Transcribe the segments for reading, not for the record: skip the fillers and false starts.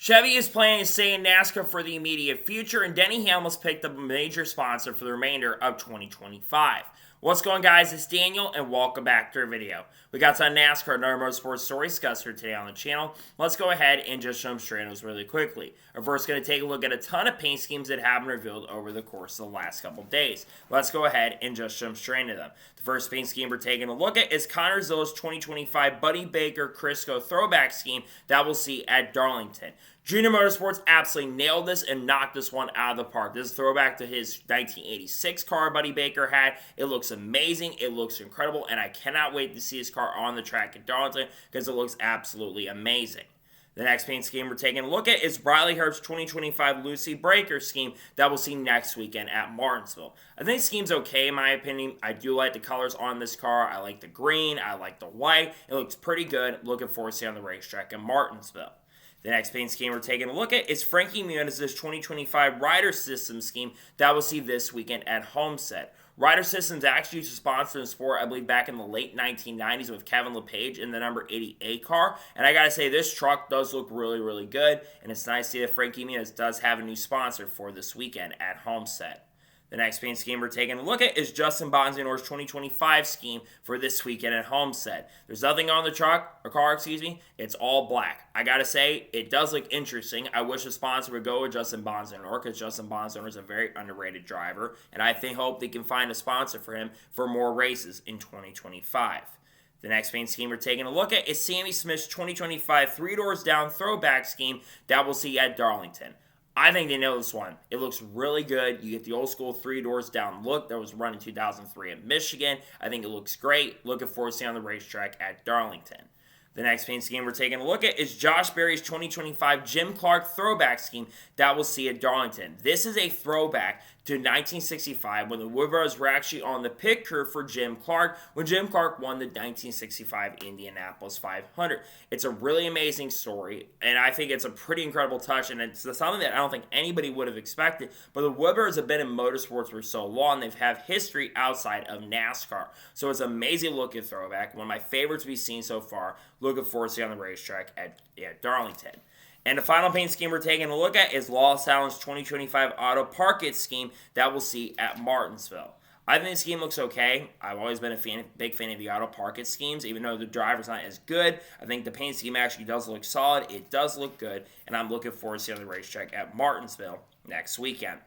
Chevy is planning to stay in NASCAR for the immediate future, and Denny Hamlin has picked up a major sponsor for the remainder of 2025. What's going on, guys? It's Daniel, and welcome back to our video. We got some NASCAR and other motorsports stories discussed here today on the channel. Let's go ahead and just show them straight on those really quickly. We're first going to take a look at a ton of paint schemes that have been revealed over the course of the last couple days. Let's go ahead and just jump straight into them. The first paint scheme we're taking a look at is Connor Zillow's 2025 Buddy Baker Crisco throwback scheme that we'll see at Darlington. Junior Motorsports absolutely nailed this and knocked this one out of the park. This is a throwback to his 1986 car Buddy Baker had. It looks amazing. It looks incredible. And I cannot wait to see his car on the track at Darlington because it looks absolutely amazing. The next paint scheme we're taking a look at is Riley Herbst's 2025 Lucy Breaker scheme that we'll see next weekend at Martinsville. I think the scheme's okay in my opinion. I do like the colors on this car. I like the green. I like the white. It looks pretty good. Looking forward to seeing on the racetrack in Martinsville. The next paint scheme we're taking a look at is Frankie Muniz's 2025 Rider System scheme that we'll see this weekend at Homestead. Rider Systems actually used to sponsor the sport, I believe, back in the late 1990s with Kevin LePage in the number 88 car. And I gotta say, this truck does look really, really good. And it's nice to see that Frankie Muniz does have a new sponsor for this weekend at Homestead. The next paint scheme we're taking a look at is Justin Bonzinore's 2025 scheme for this weekend at Homestead. There's nothing on the car, it's all black. I gotta say, it does look interesting. I wish the sponsor would go with Justin Bonzinore because Justin Bonzinore is a very underrated driver, and I hope they can find a sponsor for him for more races in 2025. The next paint scheme we're taking a look at is Sammy Smith's 2025 Three Doors Down throwback scheme that we'll see at Darlington. I think they know this one. It looks really good. You get the old school three doors down look that was run in 2003 in Michigan. I think it looks great. Looking forward to seeing on the racetrack at Darlington. The next paint scheme we're taking a look at is Josh Berry's 2025 Jim Clark throwback scheme that we'll see at Darlington. This is a throwback to 1965 when the Woodruffs were actually on the pit crew for Jim Clark when Jim Clark won the 1965 Indianapolis 500. It's a really amazing story, and I think it's a pretty incredible touch, and it's something that I don't think anybody would have expected, but the Woodruffs have been in motorsports for so long, they've had history outside of NASCAR. So it's an amazing looking throwback, one of my favorites we've seen so far. Looking forward to seeing on the racetrack at Darlington. And the final paint scheme we're taking a look at is Lawless Allen's 2025 Auto Park It scheme that we'll see at Martinsville. I think the scheme looks okay. I've always been a big fan of the Auto Park It schemes, even though the driver's not as good. I think the paint scheme actually does look solid. It does look good, and I'm looking forward to seeing on the racetrack at Martinsville next weekend.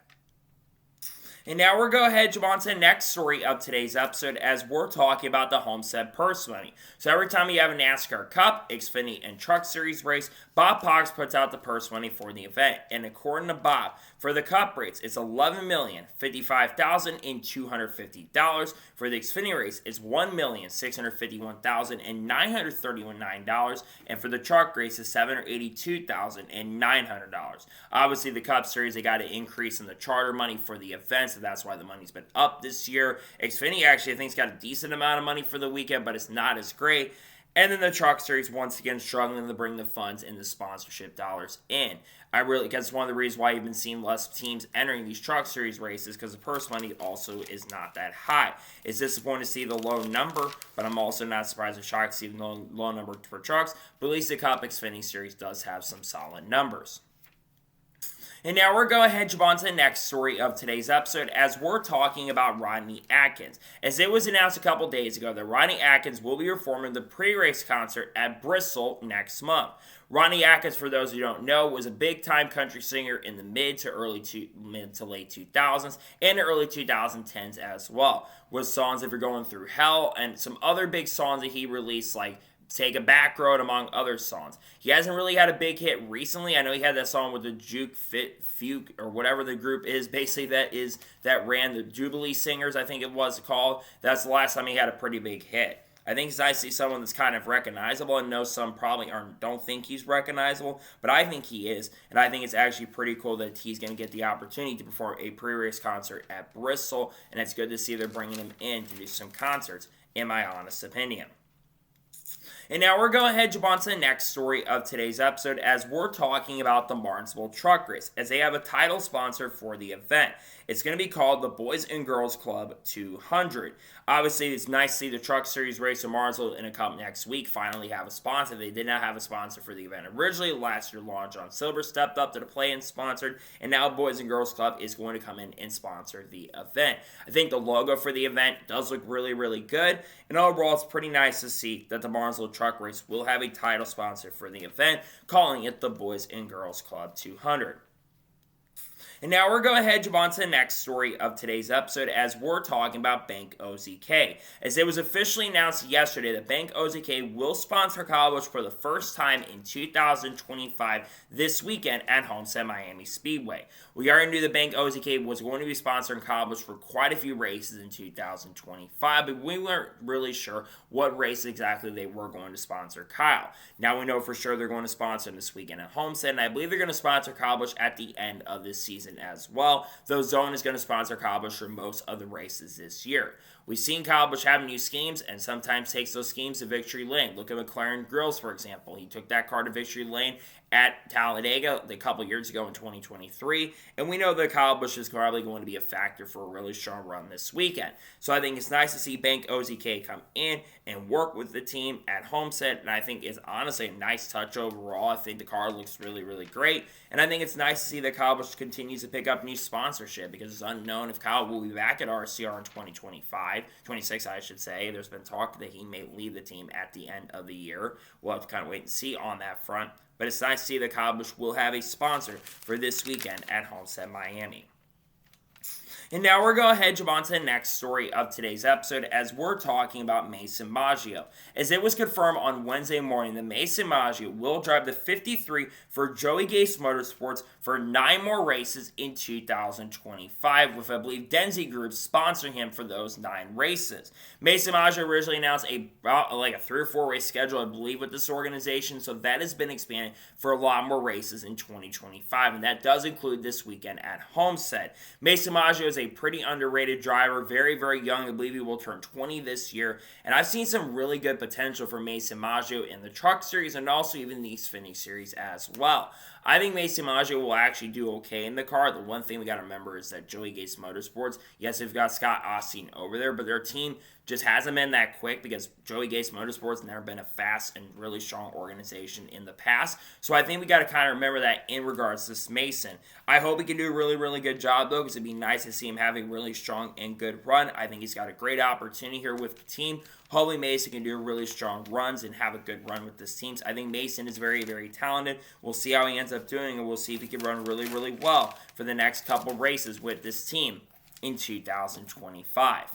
And now we're going to head on to the next story of today's episode as we're talking about the Homestead purse money. So every time you have a NASCAR Cup, Xfinity, and Truck Series race, Bob Pox puts out the purse money for the event. And according to Bob, for the Cup race, it's $11,055,250. For the Xfinity race, it's $1,651,939. And for the Truck race, it's $782,900. Obviously, the Cup Series, they got an increase in the charter money for the event, so that's why the money's been up this year. Xfinity actually, I think, has got a decent amount of money for the weekend, but it's not as great. And then the Truck Series, once again, struggling to bring the funds and the sponsorship dollars in. Because one of the reasons why you've been seeing less teams entering these Truck Series races, because the purse money also is not that high. It's disappointing to see the low number, but I'm also not surprised or shocked to see the low number for trucks. But at least the Cup Xfinity Series does have some solid numbers. And now we're going to head on to the next story of today's episode as we're talking about Rodney Atkins. As it was announced a couple days ago that Rodney Atkins will be performing the pre-race concert at Bristol next month. Rodney Atkins, for those who don't know, was a big-time country singer in the mid to late 2000s and the early 2010s as well, with songs If You're Going Through Hell and some other big songs that he released like Take a Back Road, among other songs. He hasn't really had a big hit recently. I know he had that song with the Juke Fit Fuke, or whatever the group is, basically that ran the Jubilee Singers, I think it was called. That's the last time he had a pretty big hit. I think it's nice to see someone that's kind of recognizable. I know some probably don't think he's recognizable, but I think he is. And I think it's actually pretty cool that he's going to get the opportunity to perform a pre-race concert at Bristol. And it's good to see they're bringing him in to do some concerts, in my honest opinion. And now we're going to head on to the next story of today's episode as we're talking about the Martinsville Truck Race, as they have a title sponsor for the event. It's going to be called the Boys and Girls Club 200. Obviously, it's nice to see the Truck Series race in Martinsville in a cup next week finally have a sponsor. They did not have a sponsor for the event originally. Last year, Long John Silver stepped up to the plate and sponsored, and now Boys and Girls Club is going to come in and sponsor the event. I think the logo for the event does look really, really good, and overall, it's pretty nice to see that the Martinsville Truck Race will have a title sponsor for the event, calling it the Boys and Girls Club 200. And now we're going to head on to the next story of today's episode as we're talking about Bank OZK. As it was officially announced yesterday that Bank OZK will sponsor Kyle Busch for the first time in 2025 this weekend at Homestead Miami Speedway. We already knew that Bank OZK was going to be sponsoring Kyle Busch for quite a few races in 2025, but we weren't really sure what race exactly they were going to sponsor Kyle. Now we know for sure they're going to sponsor him this weekend at Homestead, and I believe they're going to sponsor Kyle Busch at the end of this season as well, though Zone is going to sponsor Kyle Busch for most of the races this year. We've seen Kyle Busch have new schemes and sometimes takes those schemes to victory lane. Look at McLaren Grills, for example. He took that car to victory lane at Talladega a couple years ago in 2023, and we know that Kyle Busch is probably going to be a factor for a really strong run this weekend. So I think it's nice to see Bank OZK come in and work with the team at Homestead, and I think it's honestly a nice touch overall. I think the car looks really, really great, and I think it's nice to see that Kyle Busch continues to pick up new sponsorship because it's unknown if Kyle will be back at RCR in 26 I should say. There's been talk that he may leave the team at the end of the year. We'll have to kind of wait and see on that front. But it's nice to see that Kyle Busch will have a sponsor for this weekend at Homestead Miami. And now we're going to head on to the next story of today's episode as we're talking about Mason Maggio. As it was confirmed on Wednesday morning that Mason Maggio will drive the 53 for Joey Gase Motorsports for 9 more races in 2025, with I believe Denzi Group sponsoring him for those 9 races. Mason Maggio originally announced a 3 or 4 race schedule, I believe, with this organization, so that has been expanded for a lot more races in 2025, and that does include this weekend at Homestead. Mason Maggio is a pretty underrated driver, very, very young. I believe he will turn 20 this year, and I've seen some really good potential for Mason Maggio in the Truck Series and also even the Xfinity Series as well. I think Mason Maggio will actually do okay in the car. The one thing we got to remember is that Joey Gase Motorsports, yes, they've got Scott Austin over there, but their team just hasn't been that quick because Joey Gase Motorsports never been a fast and really strong organization in the past. So I think we got to kind of remember that in regards to this Mason. I hope he can do a really, really good job, though, because it'd be nice to see him have a really strong and good run. I think he's got a great opportunity here with the team. Hopefully Mason can do really strong runs and have a good run with this team. So I think Mason is very, very talented. We'll see how he ends up doing, and we'll see if he can run really, really well for the next couple races with this team in 2025.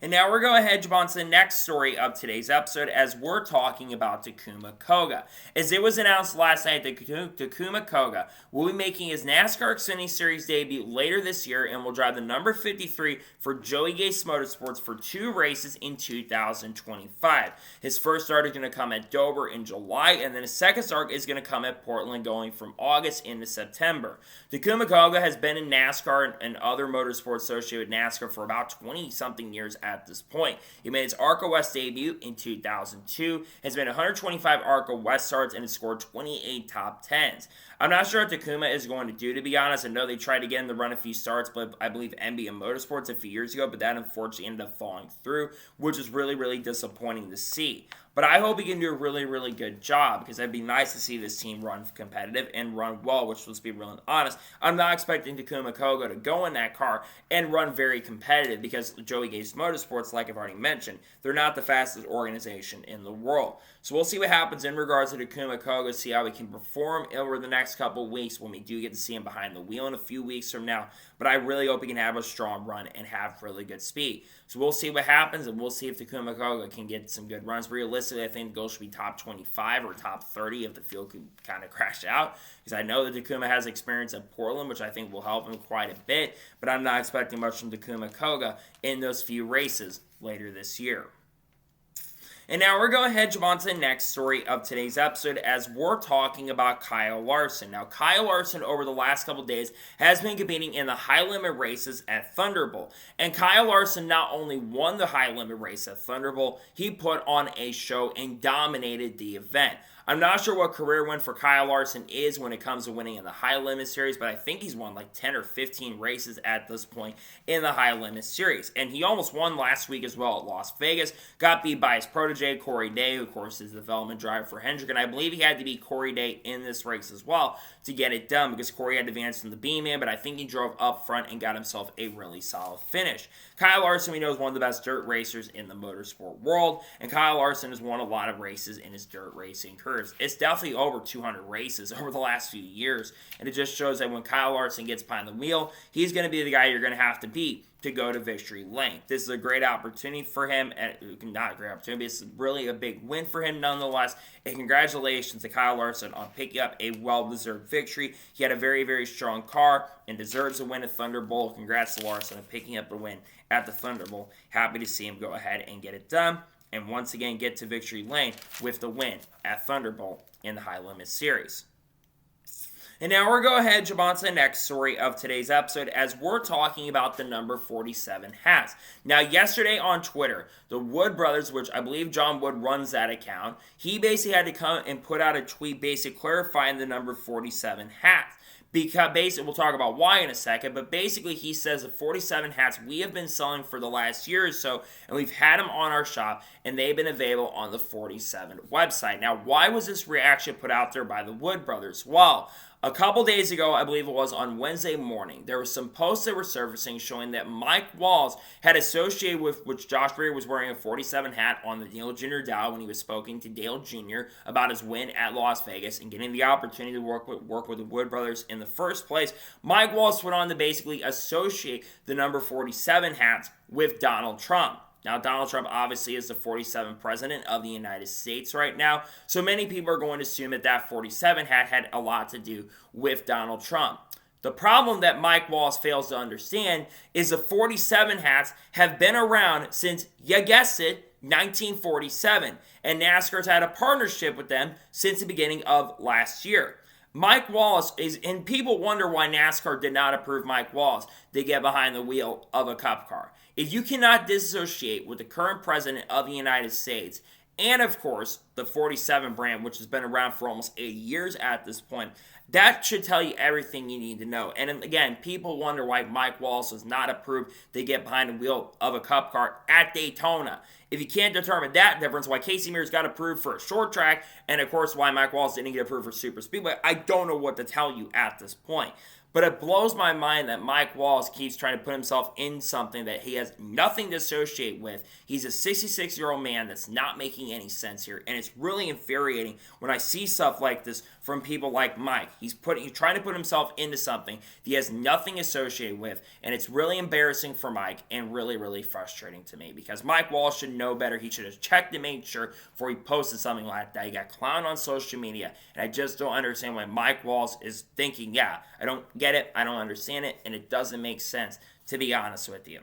And now we're going to head on to the next story of today's episode as we're talking about Takuma Koga. As it was announced last night that Takuma Koga will be making his NASCAR Xfinity Series debut later this year and will drive the number 53 for Joey Gase Motorsports for 2 races in 2025. His first start is going to come at Dover in July, and then his second start is going to come at Portland going from August into September. Takuma Koga has been in NASCAR and other motorsports associated with NASCAR for about 20-something years at this point. He made his ARCA West debut in 2002, has made 125 ARCA West starts, and has scored 28 top 10s. I'm not sure what Takuma is going to do, to be honest. I know they tried to get him to run a few starts, but I believe NBM Motorsports a few years ago, but that unfortunately ended up falling through, which is really, really disappointing to see. But I hope he can do a really, really good job because it'd be nice to see this team run competitive and run well, which let's be real and honest. I'm not expecting Takuma Koga to go in that car and run very competitive because Joey Gase Motorsports, like I've already mentioned, they're not the fastest organization in the world. So we'll see what happens in regards to Takuma Koga, see how he can perform over the next couple weeks when we do get to see him behind the wheel in a few weeks from now. But I really hope he can have a strong run and have really good speed. So we'll see what happens, and we'll see if Takuma Koga can get some good runs. Realistically, I think the goal should be top 25 or top 30 if the field could kind of crash out. Because I know that Takuma has experience at Portland, which I think will help him quite a bit. But I'm not expecting much from Takuma Koga in those few races later this year. And now we're going to head on to the next story of today's episode as we're talking about Kyle Larson. Now, Kyle Larson over the last couple days has been competing in the high limit races at Thunderbolt. And Kyle Larson not only won the high limit race at Thunderbolt, he put on a show and dominated the event. I'm not sure what career win for Kyle Larson is when it comes to winning in the high limit series, but I think he's won like 10 or 15 races at this point in the high limit series. And he almost won last week as well at Las Vegas. Got beat by his protege, Corey Day, who of course is the development driver for Hendrick. And I believe he had to beat Corey Day in this race as well to get it done because Corey had advanced in the B-Man, but I think he drove up front and got himself a really solid finish. Kyle Larson, we know, is one of the best dirt racers in the motorsport world, and Kyle Larson has won a lot of races in his dirt racing career. It's definitely over 200 races over the last few years, and it just shows that when Kyle Larson gets behind the wheel, he's going to be the guy you're going to have to beat to go to victory lane. This is a great opportunity for him, and not a great opportunity, it's really a big win for him nonetheless, and congratulations to Kyle Larson on picking up a well-deserved victory. He had a very, very strong car and deserves a win at Thunderbolt. Congrats to Larson on picking up a win at the Thunderbolt. Happy to see him go ahead and get it done, and once again get to victory lane with the win at Thunderbolt in the High Limit Series. And now we're going to head on to the next story of today's episode as we're talking about the number 47 hats. Now, yesterday on Twitter, the Wood brothers, which I believe John Wood runs that account, he basically had to come and put out a tweet basically clarifying the number 47 hats. Because basically, we'll talk about why in a second, but basically he says the 47 hats we have been selling for the last year or so, and we've had them on our shop, and they've been available on the 47 website. Now, why was this reaction put out there by the Wood brothers? Well, a couple days ago, I believe it was on Wednesday morning, there were some posts that were surfacing showing that Mike Walls had associated with which Josh Breer was wearing a 47 hat on the Dale Jr. dial when he was speaking to Dale Jr. about his win at Las Vegas and getting the opportunity to work with the Wood brothers in the first place. Mike Walls went on to basically associate the number 47 hats with Donald Trump. Now, Donald Trump obviously is the 47th president of the United States right now, so many people are going to assume that that 47 hat had a lot to do with Donald Trump. The problem that Mike Wallace fails to understand is the 47 hats have been around since, you guessed it, 1947, and NASCAR's had a partnership with them since the beginning of last year. Mike Wallace is, and people wonder why NASCAR did not approve Mike Wallace to get behind the wheel of a Cup car. If you cannot disassociate with the current president of the United States, and of course, the 47 brand, which has been around for almost 8 years at this point, that should tell you everything you need to know. And again, people wonder why Mike Wallace was not approved to get behind the wheel of a Cup car at Daytona. If you can't determine that difference, why Casey Mears got approved for a short track, and of course why Mike Wallace didn't get approved for super speedway, I don't know what to tell you at this point. But it blows my mind that Mike Wallace keeps trying to put himself in something that he has nothing to associate with. He's a 66-year-old man that's not making any sense here. And it's really infuriating when I see stuff like this from people like Mike. He's trying to put himself into something that he has nothing associated with. And it's really embarrassing for Mike and really, really frustrating to me. Because Mike Wallace should know better. He should have checked and made sure before he posted something like that. He got clowned on social media. And I just don't understand why Mike Wallace is thinking, yeah, I don't get it, I don't understand it, and it doesn't make sense, to be honest with you.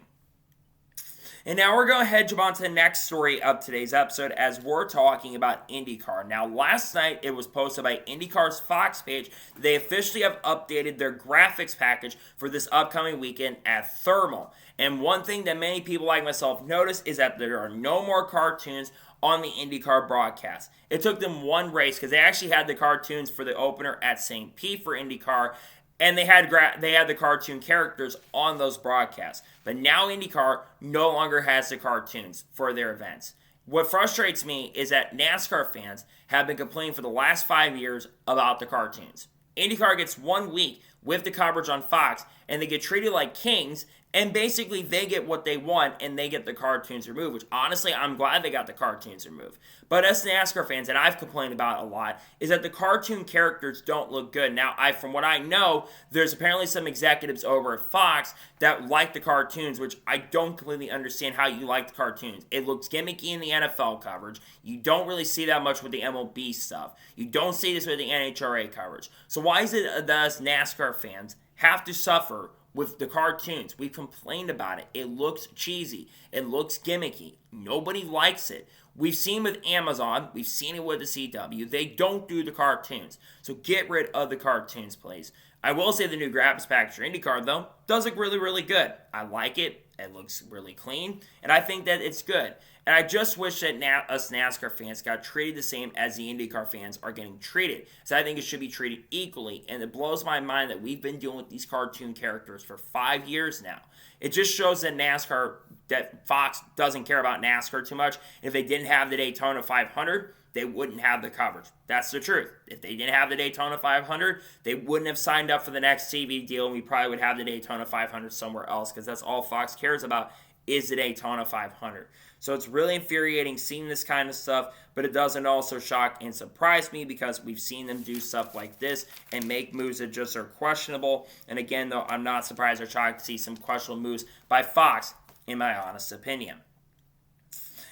And now we're going to head on to the next story of today's episode as we're talking about IndyCar. Now, last night it was posted by IndyCar's Fox page. They officially have updated their graphics package for this upcoming weekend at Thermal. And one thing that many people like myself notice is that there are no more cartoons on the IndyCar broadcast. It took them one race because they actually had the cartoons for the opener at St. Pete for IndyCar, and they had the cartoon characters on those broadcasts. But now IndyCar no longer has the cartoons for their events. What frustrates me is that NASCAR fans have been complaining for the last 5 years about the cartoons. IndyCar gets 1 week with the coverage on Fox, and they get treated like kings, and basically they get what they want, and they get the cartoons removed, which honestly, I'm glad they got the cartoons removed. But us NASCAR fans, and I've complained about a lot, is that the cartoon characters don't look good. Now, from what I know, there's apparently some executives over at Fox that like the cartoons, which I don't completely understand how you like the cartoons. It looks gimmicky in the NFL coverage. You don't really see that much with the MLB stuff. You don't see this with the NHRA coverage. So why is it that us NASCAR fans have to suffer with the cartoons? We've complained about it. It looks cheesy. It looks gimmicky. Nobody likes it. We've seen with Amazon, we've seen it with the CW, they don't do the cartoons. So get rid of the cartoons, please. I will say the new graphics package for IndyCar, though, does look really, really good. I like it. It looks really clean, and I think that it's good. And I just wish that us NASCAR fans got treated the same as the IndyCar fans are getting treated. So I think it should be treated equally, and it blows my mind that we've been dealing with these cartoon characters for 5 years now. It just shows that Fox doesn't care about NASCAR too much. If they didn't have the Daytona 500, they wouldn't have the coverage. That's the truth. If they didn't have the Daytona 500, they wouldn't have signed up for the next TV deal, and we probably would have the Daytona 500 somewhere else, because that's all Fox cares about is the Daytona 500. So it's really infuriating seeing this kind of stuff, but it doesn't also shock and surprise me because we've seen them do stuff like this and make moves that just are questionable. And again, though, I'm not surprised or shocked to see some questionable moves by Fox, in my honest opinion.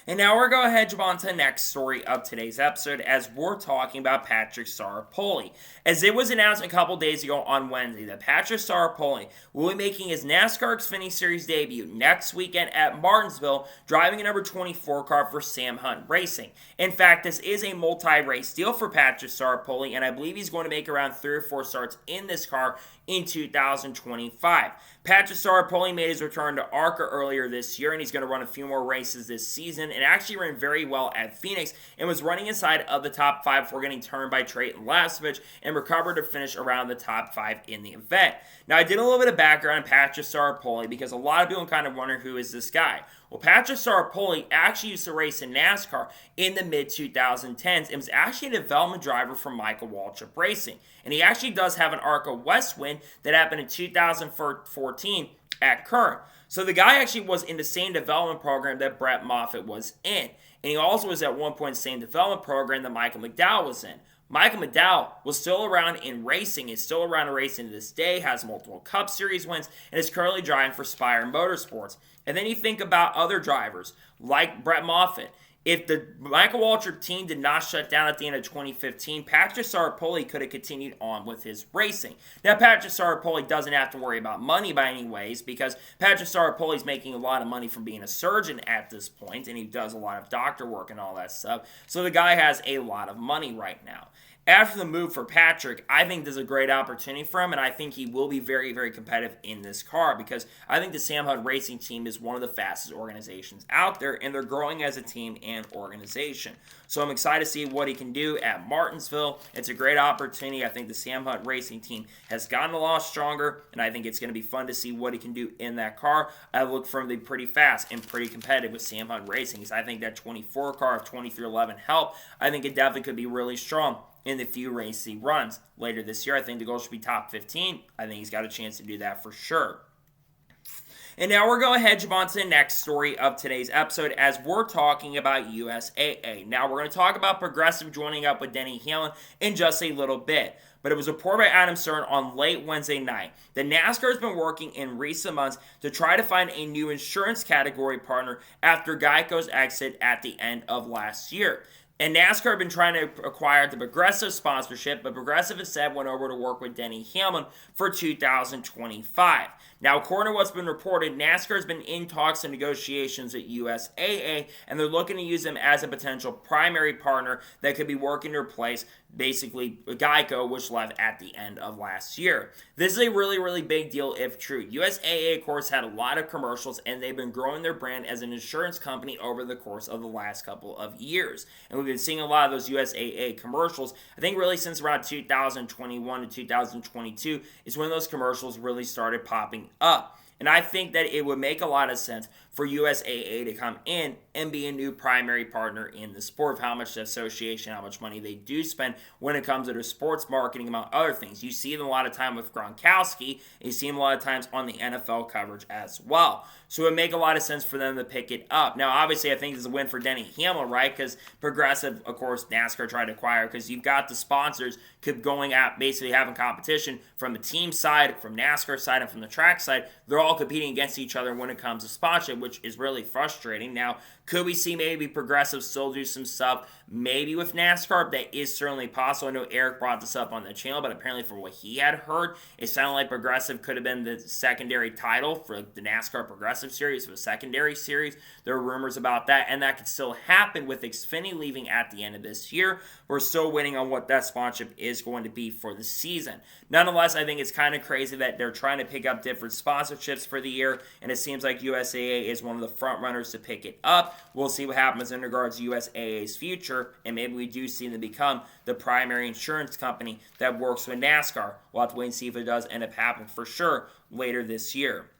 And now we're going to head on to the next story of today's episode as we're talking about Patrick Sarapoli. As it was announced a couple days ago on Wednesday that Patrick Sarapoli will be making his NASCAR Xfinity Series debut next weekend at Martinsville, driving a number 24 car for Sam Hunt Racing. In fact, this is a multi-race deal for Patrick Sarapoli, and I believe he's going to make around 3 or 4 starts in this car in 2025. Patrick Sarapoli made his return to ARCA earlier this year, and he's going to run a few more races this season, and actually ran very well at Phoenix, and was running inside of the top 5 before getting turned by Trayton Lasovich, and recovered to finish around the top 5 in the event. Now, I did a little bit of background on Patrick Sarapoli, because a lot of people kind of wonder who is this guy. Well, Patrick Sarapoli actually used to race in NASCAR in the mid-2010s and was actually a development driver for Michael Waltrip Racing. And he actually does have an ARCA West win that happened in 2014 at Current. So the guy actually was in the same development program that Brett Moffitt was in. And he also was at one point in the same development program that Michael McDowell was in. Michael McDowell was still around in racing, is still around in racing to this day, has multiple Cup Series wins, and is currently driving for Spire Motorsports. And then you think about other drivers, like Brett Moffitt. If the Michael Waltrip team did not shut down at the end of 2015, Patrick Sarapoli could have continued on with his racing. Now, Patrick Sarapoli doesn't have to worry about money by any ways, because Patrick Sarapoli is making a lot of money from being a surgeon at this point, and he does a lot of doctor work and all that stuff. So the guy has a lot of money right now. After the move for Patrick, I think there's a great opportunity for him, and I think he will be very, very competitive in this car, because I think the Sam Hunt Racing team is one of the fastest organizations out there, and they're growing as a team and organization. So I'm excited to see what he can do at Martinsville. It's a great opportunity. I think the Sam Hunt Racing team has gotten a lot stronger, and I think it's going to be fun to see what he can do in that car. I look for him to be pretty fast and pretty competitive with Sam Hunt Racing, because I think that 24 car of 2311 help. I think it definitely could be really strong in the few races he runs later this year. I think the goal should be top 15. I think he's got a chance to do that for sure. And now we're going to head on to the next story of today's episode as we're talking about USAA. Now we're going to talk about Progressive joining up with Denny Hamlin in just a little bit. But it was reported by Adam Stern on late Wednesday night that NASCAR has been working in recent months to try to find a new insurance category partner after Geico's exit at the end of last year. And NASCAR have been trying to acquire the Progressive sponsorship, but Progressive instead went over to work with Denny Hamlin for 2025. Now, according to what's been reported, NASCAR has been in talks and negotiations at USAA, and they're looking to use them as a potential primary partner that could be working to replace basically Geico, which left at the end of last year. This is a really, really big deal if true. USAA, of course, had a lot of commercials, and they've been growing their brand as an insurance company over the course of the last couple of years. And we've been seeing a lot of those USAA commercials, I think really since around 2021 to 2022 is when those commercials really started popping up. And I think that it would make a lot of sense for USAA to come in and be a new primary partner in the sport of how much the association, how much money they do spend when it comes to their sports marketing, among other things. You see them a lot of time with Gronkowski, and you see them a lot of times on the NFL coverage as well. So it would make a lot of sense for them to pick it up. Now, obviously, I think this is a win for Denny Hamlin, right? Because Progressive, of course, NASCAR tried to acquire, because you've got the sponsors keep going at basically having competition from the team side, from NASCAR side, and from the track side. They're all all competing against each other when it comes to sponsorship, which is really frustrating. Now, could we see maybe Progressive still do some stuff, maybe with NASCAR? That is certainly possible. I know Eric brought this up on the channel, but apparently from what he had heard, it sounded like Progressive could have been the secondary title for the NASCAR Progressive Series, for the secondary series. There are rumors about that, and that could still happen with Xfinity leaving at the end of this year. We're still waiting on what that sponsorship is going to be for the season. Nonetheless, I think it's kind of crazy that they're trying to pick up different sponsorships for the year, and it seems like USAA is one of the front runners to pick it up. We'll see what happens in regards to USAA's future, and maybe we do see them become the primary insurance company that works with NASCAR. We'll have to wait and see if it does end up happening for sure later this year.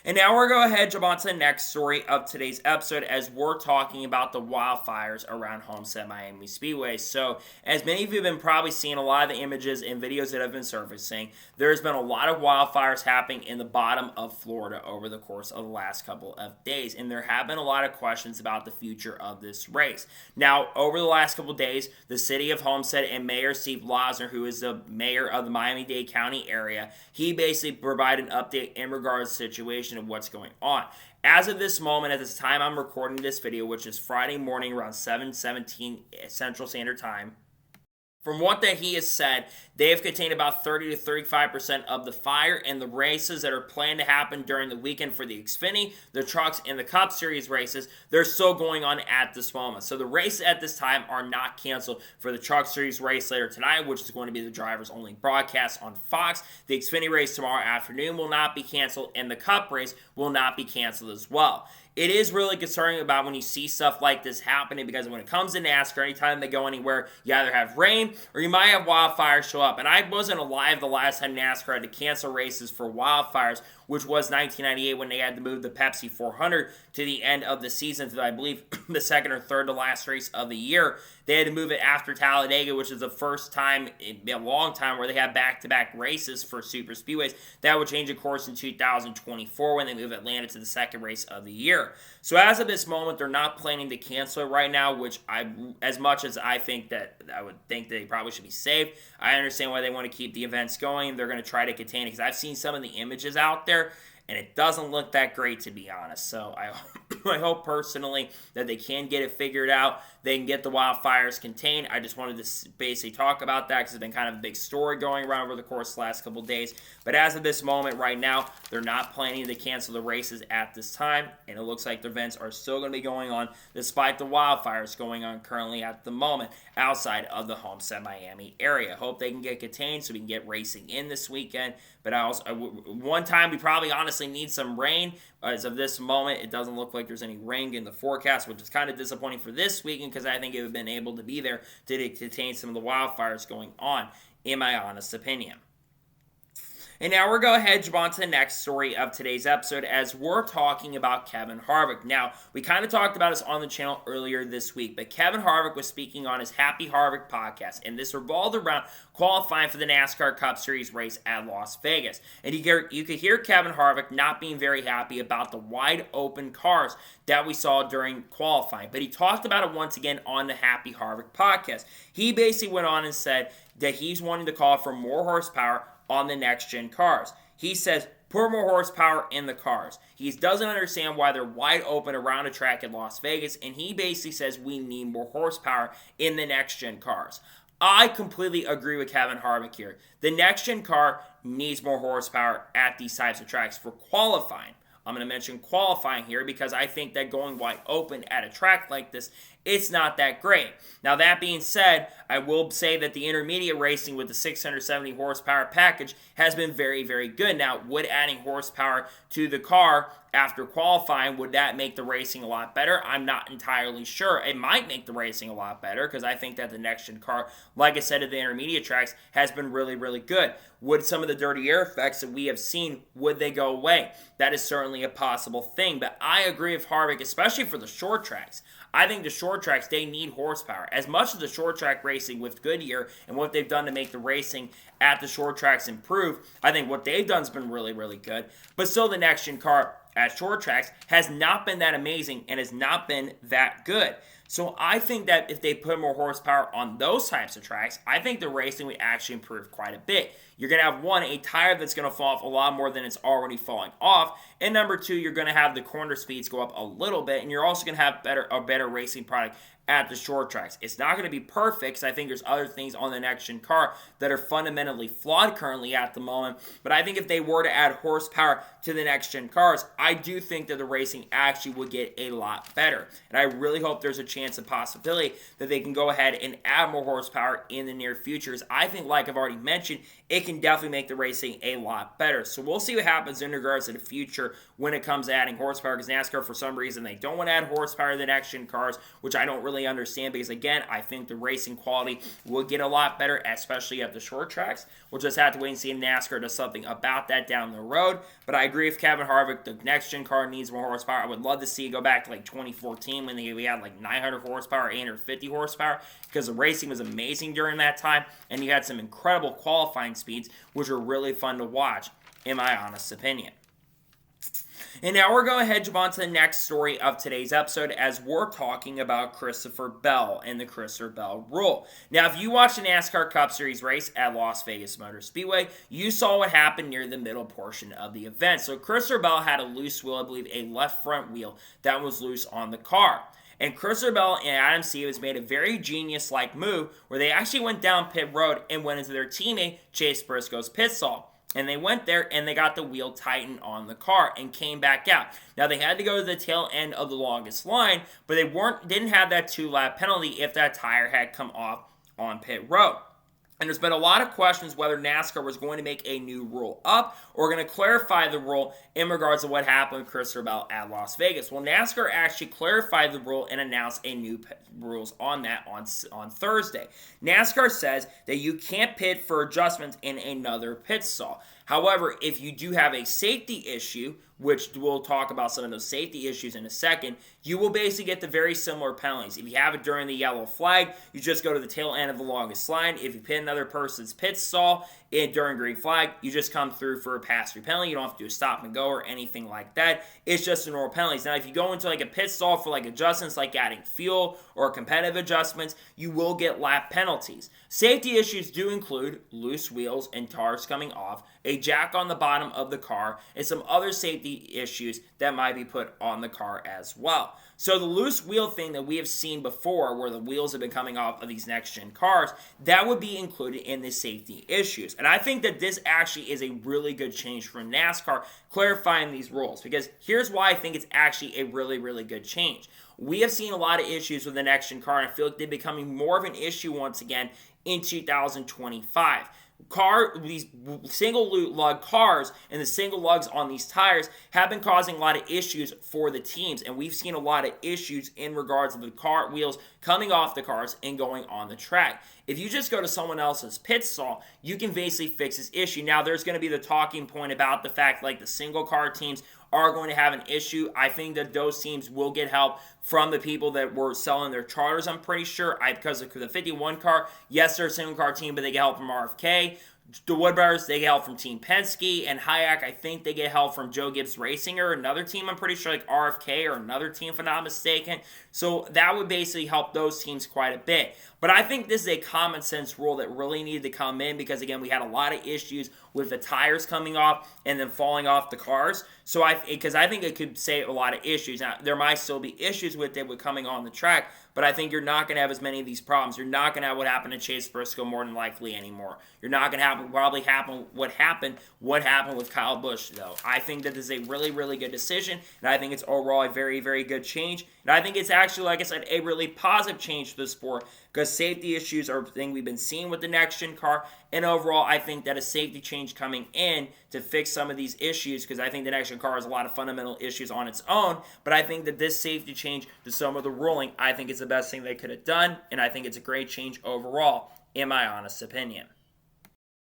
And now we're going to go ahead and jump on to the next story of today's episode as we're talking about the wildfires around Homestead Miami Speedway. So, as many of you have been probably seeing a lot of the images and videos that have been surfacing, there's been a lot of wildfires happening in the bottom of Florida over the course of the last couple of days. And there have been a lot of questions about the future of this race. Now, over the last couple of days, the city of Homestead and Mayor Steve Losner, who is the mayor of the Miami-Dade County area, he basically provided an update in regards to the situation of what's going on. As of this moment, at this time I'm recording this video, which is Friday morning around 7:17 Central Standard Time, from what that he has said, they have contained about 30 to 35% of the fire, and the races that are planned to happen during the weekend for the Xfinity, the Trucks, and the Cup Series races, they're still going on at this moment. So the races at this time are not canceled for the Truck Series race later tonight, which is going to be the drivers only broadcast on Fox. The Xfinity race tomorrow afternoon will not be canceled, and the Cup race will not be canceled as well. It is really concerning about when you see stuff like this happening, because when it comes to NASCAR, anytime they go anywhere, you either have rain or you might have wildfires show up. And I wasn't alive the last time NASCAR had to cancel races for wildfires, which was 1998 when they had to move the Pepsi 400 to the end of the season to, I believe, the second or third to last race of the year. They had to move it after Talladega, which is the first time in a long time where they had back-to-back races for super speedways. That would change, of course, in 2024 when they move Atlanta to the second race of the year. So as of this moment, they're not planning to cancel it right now, which as much as I think that I would think they probably should be safe, I understand why they want to keep the events going. They're going to try to contain it, because I've seen some of the images out there, and it doesn't look that great, to be honest. So I hope personally that they can get it figured out. They can get the wildfires contained. I just wanted to basically talk about that because it's been kind of a big story going around over the course of the last couple of days. But as of this moment right now, they're not planning to cancel the races at this time, and it looks like the events are still going to be going on despite the wildfires going on currently at the moment outside of the Homestead Miami area. Hope they can get contained so we can get racing in this weekend. But one time we probably honestly need some rain. As of this moment, it doesn't look like there's any rain in the forecast, which is kind of disappointing for this weekend because I think it would have been able to be there to contain some of the wildfires going on, in my honest opinion. And now we're going to go ahead and jump on to the next story of today's episode as we're talking about Kevin Harvick. Now, we kind of talked about this on the channel earlier this week, but Kevin Harvick was speaking on his Happy Harvick podcast, and this revolved around qualifying for the NASCAR Cup Series race at Las Vegas. And you could hear Kevin Harvick not being very happy about the wide open cars that we saw during qualifying, but he talked about it once again on the Happy Harvick podcast. He basically went on and said that he's wanting to call for more horsepower on the next-gen cars. He says, put more horsepower in the cars. He doesn't understand why they're wide open around a track in Las Vegas, and he basically says we need more horsepower in the next-gen cars. I completely agree with Kevin Harvick here. The next-gen car needs more horsepower at these types of tracks for qualifying. I'm going to mention qualifying here because I think that going wide open at a track like this, it's not that great. Now, that being said, I will say that the intermediate racing with the 670 horsepower package has been very, very good. Now, would adding horsepower to the car after qualifying, would that make the racing a lot better? I'm not entirely sure. It might make the racing a lot better because I think that the next-gen car, like I said, at the intermediate tracks, has been really, really good. Would some of the dirty air effects that we have seen, would they go away? That is certainly a possible thing, but I agree with Harvick, especially for the short tracks. I think the short tracks, they need horsepower. As much as the short track racing with Goodyear and what they've done to make the racing at the short tracks improve, I think what they've done has been really, really good. But still, the next-gen car, at short tracks has not been that amazing and has not been that good. So I think that if they put more horsepower on those types of tracks, I think the racing would actually improve quite a bit. You're going to have, one, a tire that's going to fall off a lot more than it's already falling off. And number two, you're going to have the corner speeds go up a little bit. And you're also going to have a better racing product at the short tracks. It's not going to be perfect because I think there's other things on the next-gen car that are fundamentally flawed currently at the moment. But I think if they were to add horsepower to the next-gen cars, I do think that the racing actually would get a lot better. And I really hope there's a chance and possibility that they can go ahead and add more horsepower in the near future. I think, like I've already mentioned, it can definitely make the racing a lot better. So we'll see what happens in regards to the future when it comes to adding horsepower, because NASCAR, for some reason, they don't want to add horsepower to the next-gen cars, which I don't really understand, because again, I think the racing quality will get a lot better, especially at the short tracks. We'll just have to wait and see if NASCAR does something about that down the road. But I agree with Kevin Harvick, the next-gen car needs more horsepower. I would love to see it go back to like 2014 when we had like 900 horsepower, 850 horsepower, because the racing was amazing during that time, and you had some incredible qualifying speeds, which were really fun to watch, in my honest opinion. And now we're going to head on to the next story of today's episode, as we're talking about Christopher Bell and the Christopher Bell rule. Now, if you watched the NASCAR Cup Series race at Las Vegas Motor Speedway, you saw what happened near the middle portion of the event. So Christopher Bell had a loose wheel, I believe a left front wheel, that was loose on the car. And Christopher Bell and Adam Stevens made a very genius-like move where they actually went down pit road and went into their teammate Chase Briscoe's pit stall. And they went there and they got the wheel tightened on the car and came back out. Now they had to go to the tail end of the longest line, but they didn't have that 2-lap penalty if that tire had come off on pit road. And there's been a lot of questions whether NASCAR was going to make a new rule up or going to clarify the rule in regards to what happened with Christopher Bell at Las Vegas. Well, NASCAR actually clarified the rule and announced a new rules on that on Thursday. NASCAR says that you can't pit for adjustments in another pit stall. However, if you do have a safety issue, which we'll talk about some of those safety issues in a second, you will basically get the very similar penalties. If you have it during the yellow flag, you just go to the tail end of the longest line. If you pit another person's pit stall during green flag, you just come through for a pass-through penalty. You don't have to do a stop and go or anything like that. It's just a normal penalties. Now, if you go into like a pit stall for like adjustments like adding fuel or competitive adjustments, you will get lap penalties. Safety issues do include loose wheels and tires coming off, a jack on the bottom of the car, and some other safety issues that might be put on the car as well. So the loose wheel thing that we have seen before, where the wheels have been coming off of these next-gen cars, that would be included in the safety issues. And I think that this actually is a really good change for NASCAR, clarifying these rules, because here's why I think it's actually a really, really good change. We have seen a lot of issues with the next-gen car, and I feel like they're becoming more of an issue once again in 2025. These single lug cars and the single lugs on these tires have been causing a lot of issues for the teams, and we've seen a lot of issues in regards to the car wheels coming off the cars and going on the track. If you just go to someone else's pit stall, you can basically fix this issue. Now, there's going to be the talking point about the fact like the single car teams are going to have an issue. I think that those teams will get help from the people that were selling their charters, I'm pretty sure. Because of the 51 car, yes, they're a single car team, but they get help from RFK. The Wood Brothers, they get help from Team Penske, and Hayek, I think they get help from Joe Gibbs Racing or another team, I'm pretty sure, like RFK or another team, if I'm not mistaken. So that would basically help those teams quite a bit. But I think this is a common sense rule that really needed to come in because, again, we had a lot of issues with the tires coming off and then falling off the cars. So because I think it could save a lot of issues. Now, there might still be issues with it with coming on the track, but I think you're not going to have as many of these problems. You're not going to have what happened to Chase Briscoe more than likely anymore. You're not going to have what happened with Kyle Busch, though. I think that this is a really, really good decision, and I think it's overall a very, very good change. And I think it's actually, like I said, a really positive change to the sport because safety issues are a thing we've been seeing with the next-gen car. And overall, I think that a safety change coming in to fix some of these issues, because I think the next-gen car has a lot of fundamental issues on its own, but I think that this safety change to some of the ruling, I think is the best thing they could have done, and I think it's a great change overall, in my honest opinion.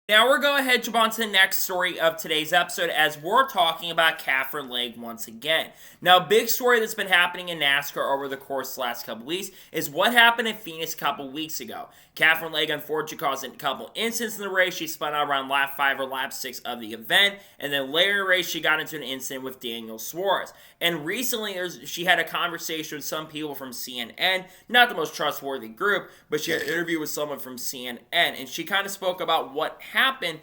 Now we're going ahead and jump on to the next story of today's episode as we're talking about Catherine Legge once again. Now, a big story that's been happening in NASCAR over the course of the last couple weeks is what happened in Phoenix a couple weeks ago. Catherine Legge unfortunately caused a couple incidents in the race. She spun out around lap 5 or lap 6 of the event, and then later in the race she got into an incident with Daniel Suarez. And recently she had a conversation with some people from CNN, not the most trustworthy group, but she had an interview with someone from CNN, and she kind of spoke about what happened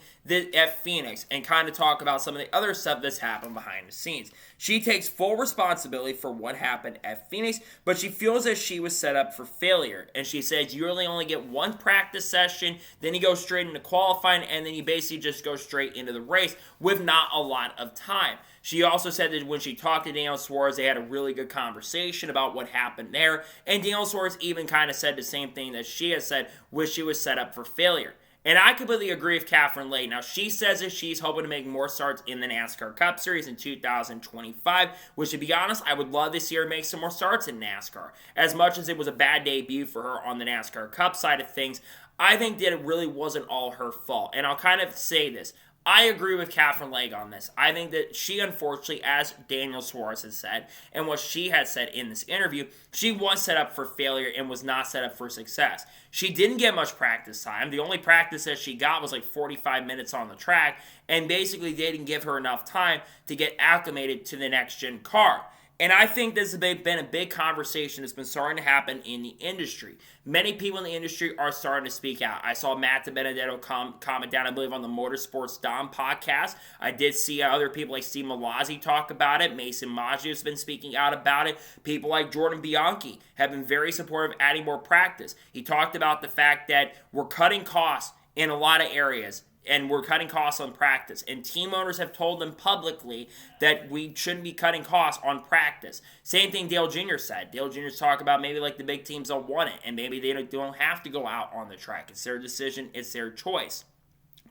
at Phoenix and kind of talk about some of the other stuff that's happened behind the scenes. She takes full responsibility for what happened at Phoenix, but she feels that she was set up for failure. And she says you really only get one practice session, then you go straight into qualifying, and then you basically just go straight into the race with not a lot of time. She also said that when she talked to Daniel Suarez, they had a really good conversation about what happened there. And Daniel Suarez even kind of said the same thing that she has said, which she was set up for failure. And I completely agree with Catherine Legge. Now, she says that she's hoping to make more starts in the NASCAR Cup Series in 2025, which, to be honest, I would love to see her make some more starts in NASCAR. As much as it was a bad debut for her on the NASCAR Cup side of things, I think that it really wasn't all her fault. And I'll kind of say this. I agree with Catherine Legge on this. I think that she, unfortunately, as Daniel Suarez has said, and what she had said in this interview, she was set up for failure and was not set up for success. She didn't get much practice time. The only practice that she got was like 45 minutes on the track, and basically they didn't give her enough time to get acclimated to the next-gen car. And I think this has been a big conversation that's been starting to happen in the industry. Many people in the industry are starting to speak out. I saw Matt DiBenedetto comment down, I believe, on the Motorsports Dom podcast. I did see other people like Steve Malazzi talk about it. Mason Maggio has been speaking out about it. People like Jordan Bianchi have been very supportive of adding more practice. He talked about the fact that we're cutting costs in a lot of areas, and we're cutting costs on practice. And team owners have told them publicly that we shouldn't be cutting costs on practice. Same thing Dale Jr. said. Dale Jr.'s talk about maybe like the big teams don't want it, and maybe they don't have to go out on the track. It's their decision. It's their choice.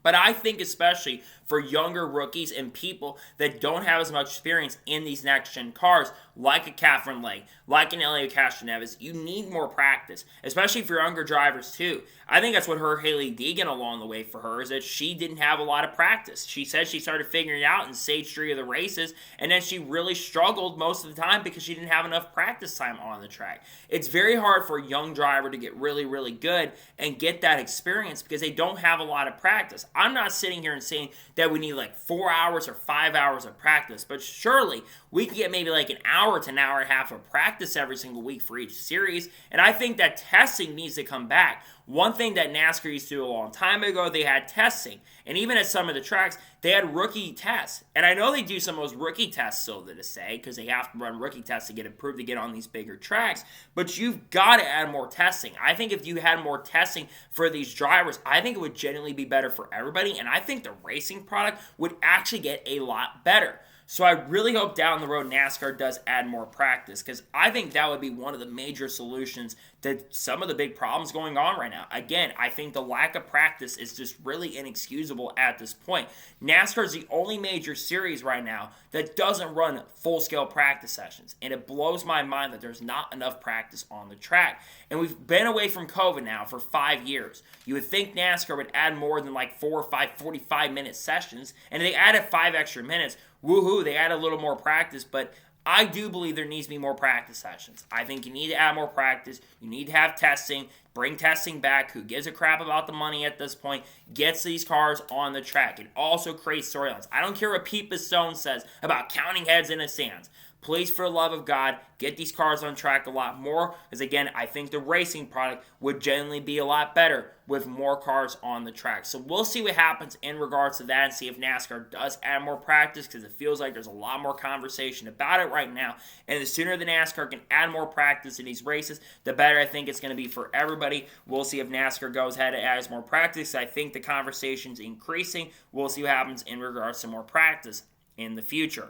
But I think especially for younger rookies and people that don't have as much experience in these next-gen cars, like a Catherine Legge, like an Elio Castroneves, you need more practice, especially for younger drivers too. I think that's what hurt Haley Deegan along the way for her, is that she didn't have a lot of practice. She said she started figuring it out in stage 3 of the races, and then she really struggled most of the time because she didn't have enough practice time on the track. It's very hard for a young driver to get really, really good and get that experience because they don't have a lot of practice. I'm not sitting here and saying that we need like 4 hours or 5 hours of practice, but surely we can get maybe like an hour to an hour and a half of practice every single week for each series, and I think that testing needs to come back. One thing that NASCAR used to do a long time ago, they had testing, and even at some of the tracks, they had rookie tests, and I know they do some of those rookie tests still to this day, because they have to run rookie tests to get approved to get on these bigger tracks, but you've got to add more testing. I think if you had more testing for these drivers, I think it would genuinely be better for everybody, and I think the racing product would actually get a lot better. So I really hope down the road NASCAR does add more practice, because I think that would be one of the major solutions to some of the big problems going on right now. Again, I think the lack of practice is just really inexcusable at this point. NASCAR is the only major series right now that doesn't run full-scale practice sessions, and it blows my mind that there's not enough practice on the track. And we've been away from COVID now for 5 years. You would think NASCAR would add more than like 4 or 5 45-minute sessions, and they added 5 extra minutes. Woohoo, they add a little more practice, but I do believe there needs to be more practice sessions. I think you need to add more practice. You need to have testing. Bring testing back. Who gives a crap about the money at this point? Gets these cars on the track. It also creates storylines. I don't care what Pete Pistone says about counting heads in the stands. Please, for the love of God, get these cars on track a lot more, because again, I think the racing product would generally be a lot better with more cars on the track. So we'll see what happens in regards to that and see if NASCAR does add more practice, because it feels like there's a lot more conversation about it right now. And the sooner the NASCAR can add more practice in these races, the better I think it's going to be for everybody. We'll see if NASCAR goes ahead and adds more practice. I think the conversation's increasing. We'll see what happens in regards to more practice in the future.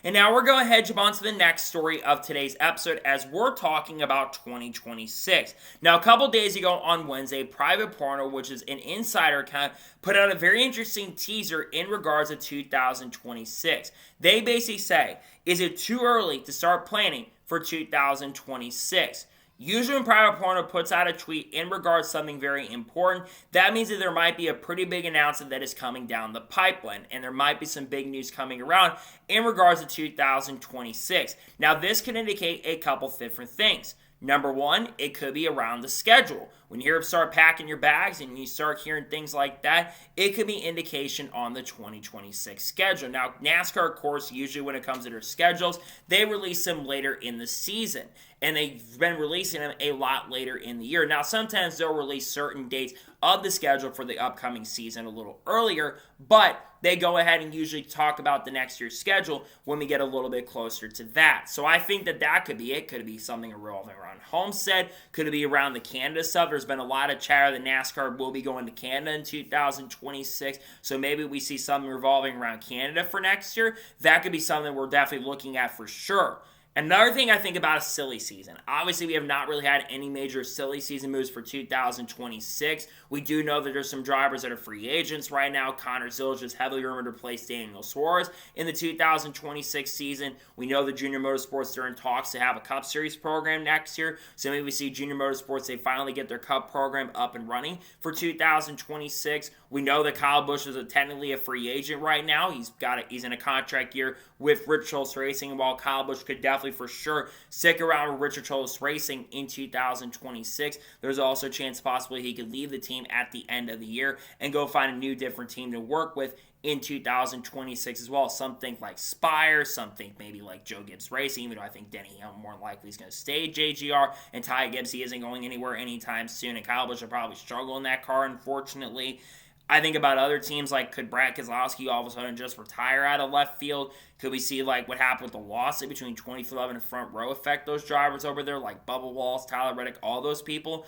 And now we're going ahead and jump on to the next story of today's episode as we're talking about 2026. Now, a couple days ago on Wednesday, Private Porno, which is an insider account, put out a very interesting teaser in regards to 2026. They basically say, is it too early to start planning for 2026? Usually when Private Porno puts out a tweet in regards to something very important, that means that there might be a pretty big announcement that is coming down the pipeline, and there might be some big news coming around in regards to 2026. Now, this can indicate a couple different things. Number one, it could be around the schedule. When you start packing your bags and you start hearing things like that, it could be indication on the 2026 schedule. Now, NASCAR, of course, usually when it comes to their schedules, they release them later in the season. And they've been releasing them a lot later in the year. Now, sometimes they'll release certain dates of the schedule for the upcoming season a little earlier, but they go ahead and usually talk about the next year's schedule when we get a little bit closer to that. So I think that could be it. Could it be something revolving around Homestead? Could it be around the Canada stuff? There's been a lot of chatter that NASCAR will be going to Canada in 2026, so maybe we see something revolving around Canada for next year. That could be something we're definitely looking at for sure. Another thing I think about is silly season. Obviously, we have not really had any major silly season moves for 2026. We do know that there's some drivers that are free agents right now. Connor Zilch is heavily rumored to replace Daniel Suarez in the 2026 season. We know that Junior Motorsports are in talks to have a Cup Series program next year. So maybe we see Junior Motorsports, they finally get their Cup program up and running for 2026. We know that Kyle Busch is technically a free agent right now. He's in a contract year with Rich Schultz Racing, and while Kyle Busch could definitely for sure stick around with Richard Schultz Racing in 2026, there's also a chance possibly he could leave the team at the end of the year and go find a new different team to work with in 2026 as well. Some think like Spire, some think maybe like Joe Gibbs Racing, even though I think Denny Hamlin more likely is going to stay JGR, and Ty Gibbs, he isn't going anywhere anytime soon, and Kyle Busch will probably struggle in that car, unfortunately. I think about other teams like, could Brad Keselowski all of a sudden just retire out of left field? Could we see like what happened with the lawsuit between 2011 and Front Row affect those drivers over there, like Bubba Wallace, Tyler Reddick, all those people?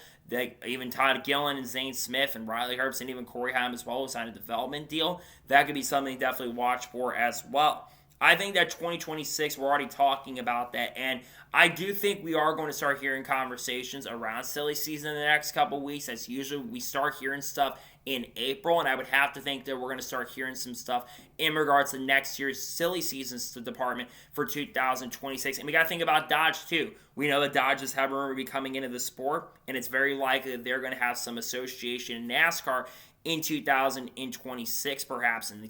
Even Todd Gillen and Zane Smith and Riley Herbst and even Corey Heim as well who signed a development deal. That could be something to definitely watch for as well. I think that 2026, we're already talking about that, and I do think we are going to start hearing conversations around silly season in the next couple weeks. As usually we start hearing stuff in April, and I would have to think that we're going to start hearing some stuff in regards to next year's silly seasons department for 2026. And we got to think about Dodge too. We know that Dodge is going to be coming into the sport, and it's very likely that they're going to have some association in NASCAR in 2026, perhaps in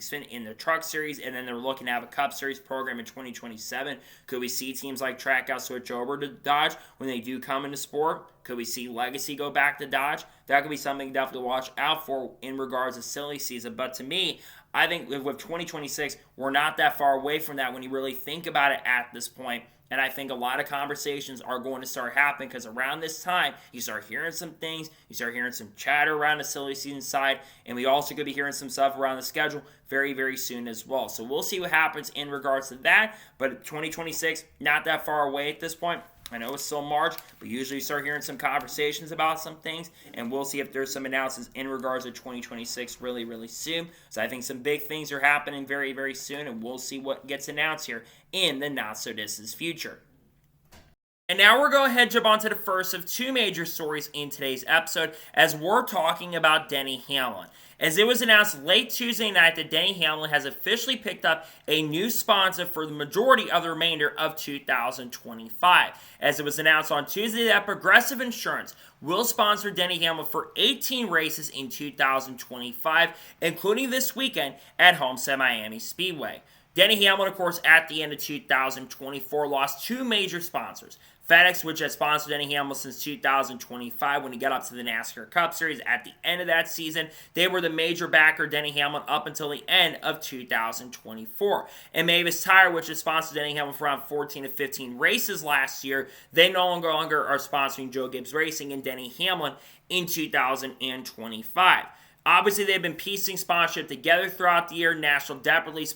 the Truck Series, and then they're looking to have a Cup Series program in 2027. Could we see teams like Trackhouse switch over to Dodge when they do come into sport? Could we see Legacy go back to Dodge? That could be something definitely to watch out for in regards to silly season. But to me, I think with 2026, we're not that far away from that when you really think about it at this point. And I think a lot of conversations are going to start happening because around this time, you start hearing some things, you start hearing some chatter around the silly season side, and we also could be hearing some stuff around the schedule very, very soon as well. So we'll see what happens in regards to that, but 2026, not that far away at this point. I know it's still March, but usually you start hearing some conversations about some things, and we'll see if there's some announcements in regards to 2026 really, really soon. So I think some big things are happening very, very soon, and we'll see what gets announced here in the not-so-distant future. And now we're going ahead and jump on to the first of two major stories in today's episode, as we're talking about Denny Hamlin. As it was announced late Tuesday night that Denny Hamlin has officially picked up a new sponsor for the majority of the remainder of 2025. As it was announced on Tuesday that Progressive Insurance will sponsor Denny Hamlin for 18 races in 2025, including this weekend at Homestead Miami Speedway. Denny Hamlin, of course, at the end of 2024, lost two major sponsors. FedEx, which has sponsored Denny Hamlin since 2025 when he got up to the NASCAR Cup Series at the end of that season. They were the major backer of Denny Hamlin up until the end of 2024. And Mavis Tire, which has sponsored Denny Hamlin for around 14 to 15 races last year, they no longer are sponsoring Joe Gibbs Racing and Denny Hamlin in 2025. Obviously, they've been piecing sponsorship together throughout the year. National Depot is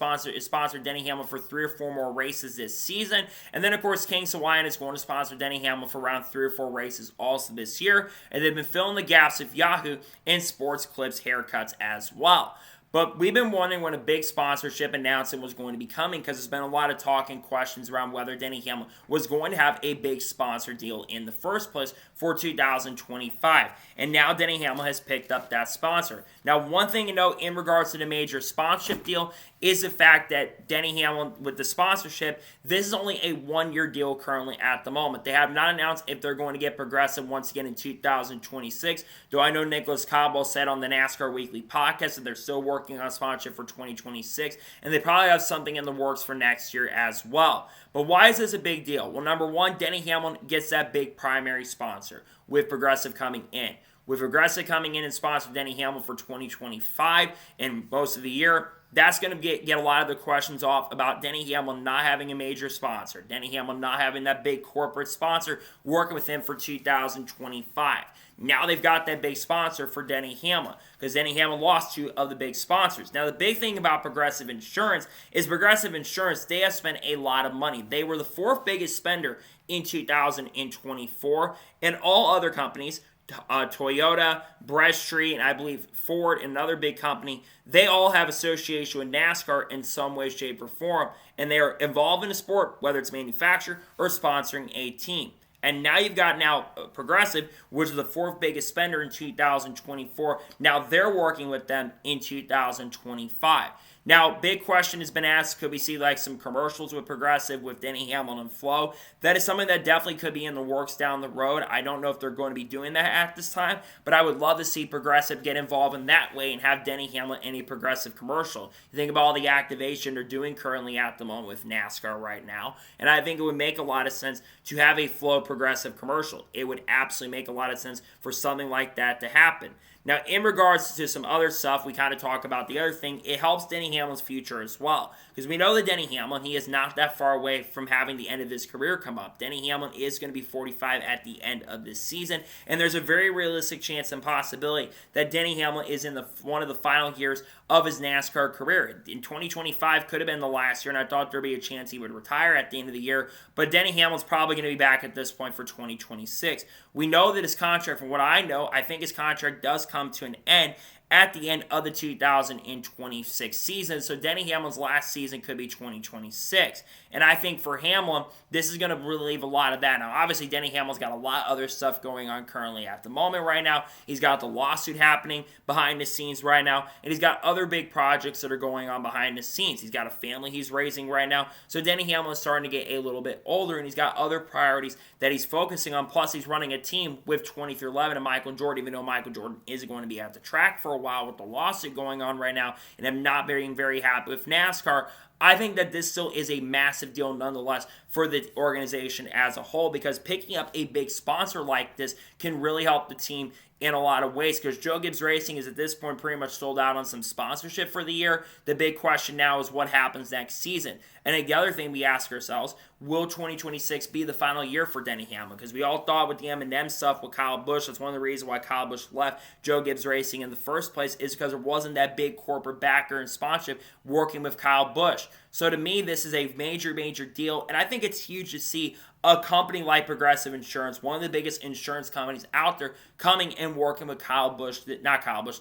sponsored Denny Hamlin for 3 or 4 more races this season. And then, of course, King's Hawaiian is going to sponsor Denny Hamlin for around 3 or 4 races also this year. And they've been filling the gaps with Yahoo and Sports Clips haircuts as well. But we've been wondering when a big sponsorship announcement was going to be coming, because there's been a lot of talk and questions around whether Denny Hamlin was going to have a big sponsor deal in the first place for 2025. And now Denny Hamlin has picked up that sponsor. Now, one thing to note in regards to the major sponsorship deal is the fact that Denny Hamlin, with the sponsorship, this is only a one-year deal currently at the moment. They have not announced if they're going to get progressive once again in 2026, though I know Nicholas Cabo said on the NASCAR Weekly podcast that they're still working on sponsorship for 2026, and they probably have something in the works for next year as well. But why is this a big deal? Well, number one, Denny Hamlin gets that big primary sponsor with Progressive coming in. With Progressive coming in and sponsoring Denny Hamlin for 2025 and most of the year, that's going to get a lot of the questions off about Denny Hamlin not having a major sponsor. Denny Hamlin not having that big corporate sponsor working with him for 2025. Now they've got that big sponsor for Denny Hamlin, because Denny Hamlin lost two of the big sponsors. Now the big thing about Progressive Insurance is Progressive Insurance, they have spent a lot of money. They were the fourth biggest spender in 2024, and all other companies, Toyota, Bristol, and I believe Ford, and another big company, they all have association with NASCAR in some way, shape, or form, and they are involved in a sport, whether it's manufacturer or sponsoring a team. And now you've got Progressive, which is the fourth biggest spender in 2024. Now they're working with them in 2025. Now, big question has been asked, could we see like some commercials with Progressive, with Denny Hamlin and Flo? That is something that definitely could be in the works down the road. I don't know if they're going to be doing that at this time, but I would love to see Progressive get involved in that way and have Denny Hamlin in a Progressive commercial. You think about all the activation they're doing currently at the moment with NASCAR right now, and I think it would make a lot of sense to have a Flo Progressive commercial. It would absolutely make a lot of sense for something like that to happen. Now, in regards to some other stuff, we kind of talk about the other thing. It helps Denny Hamlin's future as well. Because we know that Denny Hamlin, he is not that far away from having the end of his career come up. Denny Hamlin is going to be 45 at the end of this season. And there's a very realistic chance and possibility that Denny Hamlin is in one of the final years of his NASCAR career. In 2025 could have been the last year, and I thought there'd be a chance he would retire at the end of the year. But Denny Hamlin's probably going to be back at this point for 2026. We know that his contract, from what I know, I think his contract does come to an end at the end of the 2026 season. So Denny Hamlin's last season could be 2026. And I think for Hamlin, this is going to relieve a lot of that. Now, obviously, Denny Hamlin's got a lot of other stuff going on currently at the moment right now. He's got the lawsuit happening behind the scenes right now, and he's got other big projects that are going on behind the scenes. He's got a family he's raising right now. So Denny Hamlin is starting to get a little bit older, and he's got other priorities that he's focusing on. Plus, he's running a team with 23XI and Michael Jordan, even though Michael Jordan is going to be at the track for a while with the lawsuit going on right now, and I'm not being very happy with NASCAR. I think that this still is a massive deal nonetheless for the organization as a whole, because picking up a big sponsor like this can really help the team in a lot of ways, because Joe Gibbs Racing is at this point pretty much sold out on some sponsorship for the year. The big question now is what happens next season. And the other thing we ask ourselves, will 2026 be the final year for Denny Hamlin? Because we all thought with the M&M stuff with Kyle Busch, that's one of the reasons why Kyle Busch left Joe Gibbs Racing in the first place, is because there wasn't that big corporate backer and sponsorship working with Kyle Busch. So to me, this is a major, major deal, and I think it's huge to see a company like Progressive Insurance, one of the biggest insurance companies out there, coming and working with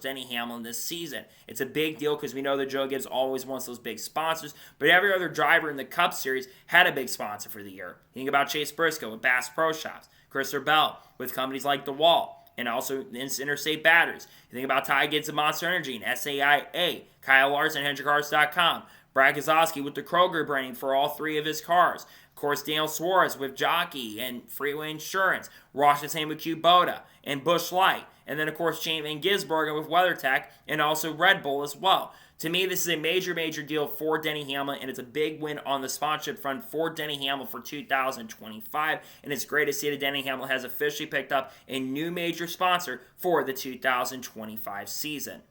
Denny Hamlin this season. It's a big deal because we know that Joe Gibbs always wants those big sponsors, but every other driver in the Cup Series had a big sponsor for the year. Think about Chase Briscoe with Bass Pro Shops, Christopher Bell with companies like DeWalt, and also Interstate Batteries. You think about Ty Gibbs of Monster Energy and SAIA, Kyle Larson, HendrickCars.com, Brad Kozlowski with the Kroger branding for all three of his cars. Of course, Daniel Suarez with Jockey and Freeway Insurance, Ross Hussein with Kubota and Busch Light, and then, of course, Shane Van Gisbergen with WeatherTech and also Red Bull as well. To me, this is a major, major deal for Denny Hamlin, and it's a big win on the sponsorship front for Denny Hamlin for 2025, and it's great to see that Denny Hamlin has officially picked up a new major sponsor for the 2025 season.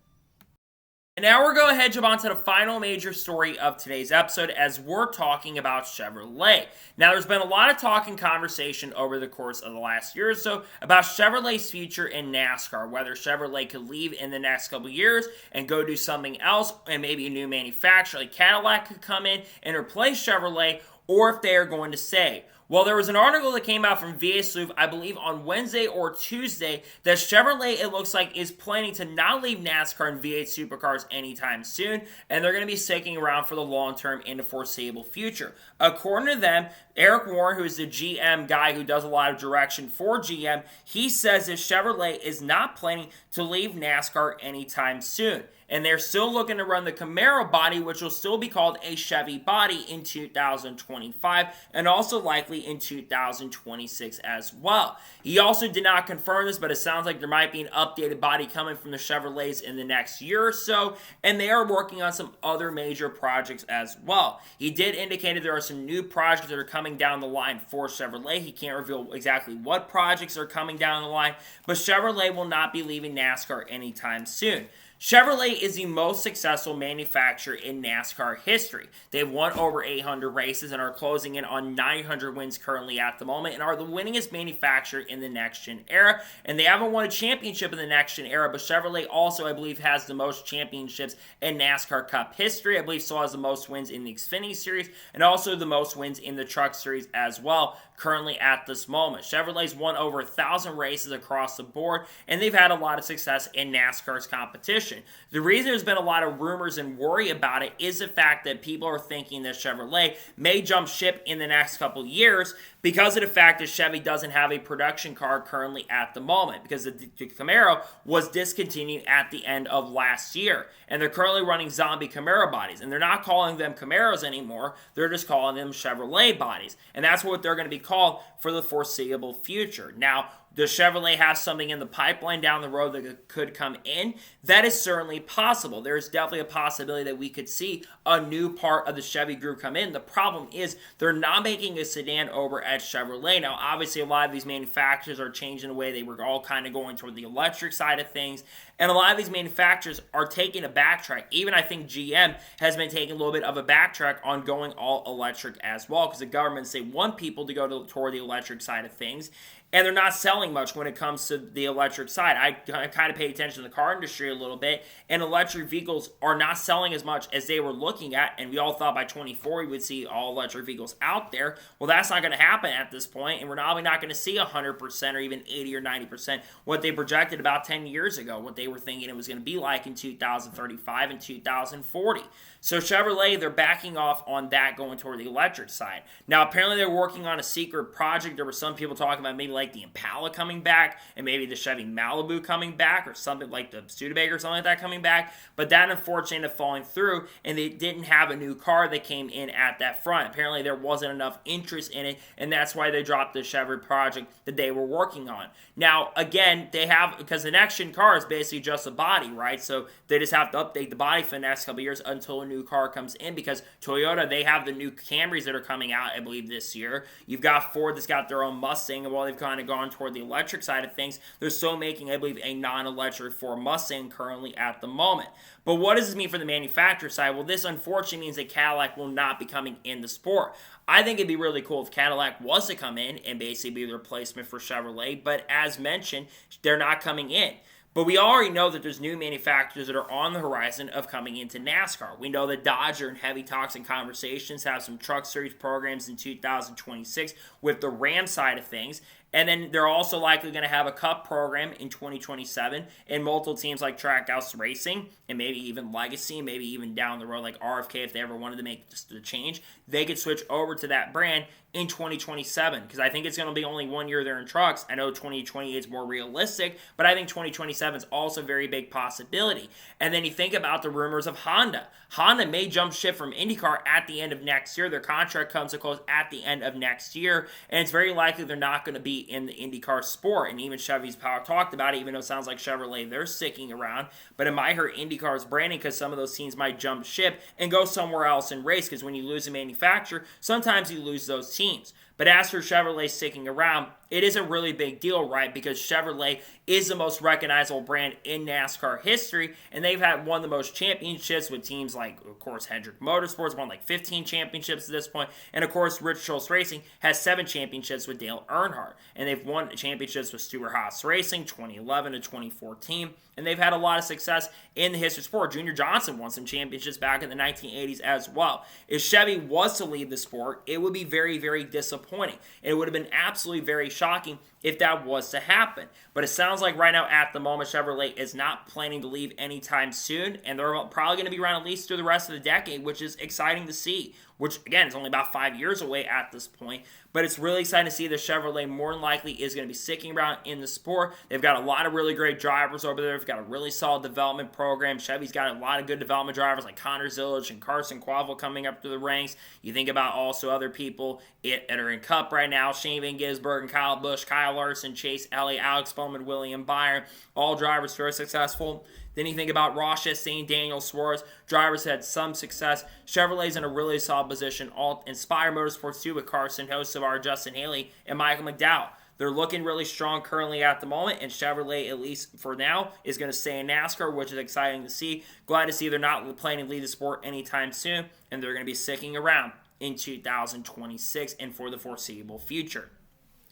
And now we're going to jump on to the final major story of today's episode, as we're talking about Chevrolet. Now, there's been a lot of talk and conversation over the course of the last year or so about Chevrolet's future in NASCAR, whether Chevrolet could leave in the next couple years and go do something else, and maybe a new manufacturer like Cadillac could come in and replace Chevrolet, or if they are going to stay. Well, there was an article that came out from VA Sleuth, I believe on Wednesday or Tuesday, that Chevrolet, it looks like, is planning to not leave NASCAR and V8 supercars anytime soon, and they're going to be sticking around for the long term in the foreseeable future. According to them, Eric Warren, who is the GM guy who does a lot of direction for GM, he says that Chevrolet is not planning to leave NASCAR anytime soon. And they're still looking to run the Camaro body, which will still be called a Chevy body in 2025, and also likely in 2026 as well. He also did not confirm this, but it sounds like there might be an updated body coming from the Chevrolets in the next year or so, and they are working on some other major projects as well. He did indicate that there are some new projects that are coming down the line for Chevrolet. He can't reveal exactly what projects are coming down the line, but Chevrolet will not be leaving NASCAR anytime soon. Chevrolet is the most successful manufacturer in NASCAR history. They've won over 800 races and are closing in on 900 wins currently at the moment, and are the winningest manufacturer in the next-gen era. And they haven't won a championship in the next-gen era, but Chevrolet also, I believe, has the most championships in NASCAR Cup history. I believe still has the most wins in the Xfinity Series, and also the most wins in the Truck Series as well, currently at this moment. Chevrolet's won over 1,000 races across the board, and they've had a lot of success in NASCAR's competition. The reason there's been a lot of rumors and worry about it is the fact that people are thinking that Chevrolet may jump ship in the next couple years because of the fact that Chevy doesn't have a production car currently at the moment, because the Camaro was discontinued at the end of last year, and they're currently running zombie Camaro bodies, and they're not calling them Camaros anymore, they're just calling them Chevrolet bodies, and that's what they're going to be called for the foreseeable future. Now, does Chevrolet have something in the pipeline down the road that could come in? That is certainly possible. There is definitely a possibility that we could see a new part of the Chevy group come in. The problem is they're not making a sedan over at Chevrolet. Now, obviously, a lot of these manufacturers are changing the way they were all kind of going toward the electric side of things, and a lot of these manufacturers are taking a backtrack. Even I think GM has been taking a little bit of a backtrack on going all electric as well, because the governments, they want people to go toward the electric side of things, and they're not selling much when it comes to the electric side. I kind of pay attention to the car industry a little bit, and electric vehicles are not selling as much as they were looking at, and we all thought by 2040 we would see all electric vehicles out there. Well, that's not going to happen at this point, and we're probably not going to see 100% or even 80 or 90% what they projected about 10 years ago, what they were thinking it was going to be like in 2035 and 2040. So Chevrolet, they're backing off on that, going toward the electric side. Now, apparently they're working on a secret project. There were some people talking about maybe like the Impala coming back, and maybe the Chevy Malibu coming back, or something like the Studebaker or something like that coming back. But that unfortunately ended up falling through, and they didn't have a new car that came in at that front. Apparently there wasn't enough interest in it, and that's why they dropped the Chevy project that they were working on. Now, again, they have, because the next-gen car is basically just a body, right? So they just have to update the body for the next couple of years until a new car comes in, because Toyota, they have the new Camrys that are coming out, I believe, this year. You've got Ford that's got their own Mustang, and while they've kind of gone toward the electric side of things, they're still making, I believe, a non-electric Ford Mustang currently at the moment. But what does this mean for the manufacturer side? Well, this unfortunately means that Cadillac will not be coming in the sport. I think it'd be really cool if Cadillac was to come in and basically be the replacement for Chevrolet, but as mentioned, they're not coming in. But we already know that there's new manufacturers that are on the horizon of coming into NASCAR. We know that Dodge are in heavy talks and conversations, have some Truck Series programs in 2026 with the Ram side of things. And then they're also likely going to have a Cup program in 2027, and multiple teams like Trackhouse Racing, and maybe even Legacy, maybe even down the road like RFK, if they ever wanted to make just the change, they could switch over to that brand in 2027, because I think it's going to be only 1 year there in trucks. I know 2028 is more realistic, but I think 2027 is also a very big possibility. And then you think about the rumors of Honda. Honda may jump ship from IndyCar at the end of next year. Their contract comes to close at the end of next year, and it's very likely they're not going to be in the IndyCar sport. And even Chevy's Power talked about it, even though it sounds like Chevrolet, they're sticking around. But it might hurt IndyCar's branding, because some of those teams might jump ship and go somewhere else and race, because when you lose a manufacturer, sometimes you lose those teams. But as for Chevrolet sticking around, it is a really big deal, right? Because Chevrolet is the most recognizable brand in NASCAR history, and they've had won the most championships with teams like, of course, Hendrick Motorsports, won like 15 championships at this point, and of course, Rich Schultz Racing has 7 championships with Dale Earnhardt, and they've won championships with Stuart Haas Racing, 2011 to 2014, and they've had a lot of success in the history of sport. Junior Johnson won some championships back in the 1980s as well. If Chevy was to leave the sport, it would be very, very disappointing disappointing. It would have been absolutely very shocking if that was to happen. But it sounds like right now at the moment Chevrolet is not planning to leave anytime soon, and they're probably going to be around at least through the rest of the decade, which is exciting to see. Which, again, is only about 5 years away at this point. But it's really exciting to see that Chevrolet more than likely is going to be sticking around in the sport. They've got a lot of really great drivers over there. They've got a really solid development program. Chevy's got a lot of good development drivers like Connor Zilic and Carson Quavel coming up through the ranks. You think about also other people that are in Cup right now. Shane Van Gisbergen and Kyle Busch, Kyle Larson, Chase Elliott, Alex Bowman, William Byron. All drivers very successful. Then you think about Ross Chastain, Daniel Suarez. Drivers had some success. Chevrolet's in a really solid position. All Inspire Motorsports too with Carson Hocevar, Justin Haley, and Michael McDowell. They're looking really strong currently at the moment, and Chevrolet, at least for now, is going to stay in NASCAR, which is exciting to see. Glad to see they're not planning to leave the sport anytime soon, and they're going to be sticking around in 2026 and for the foreseeable future.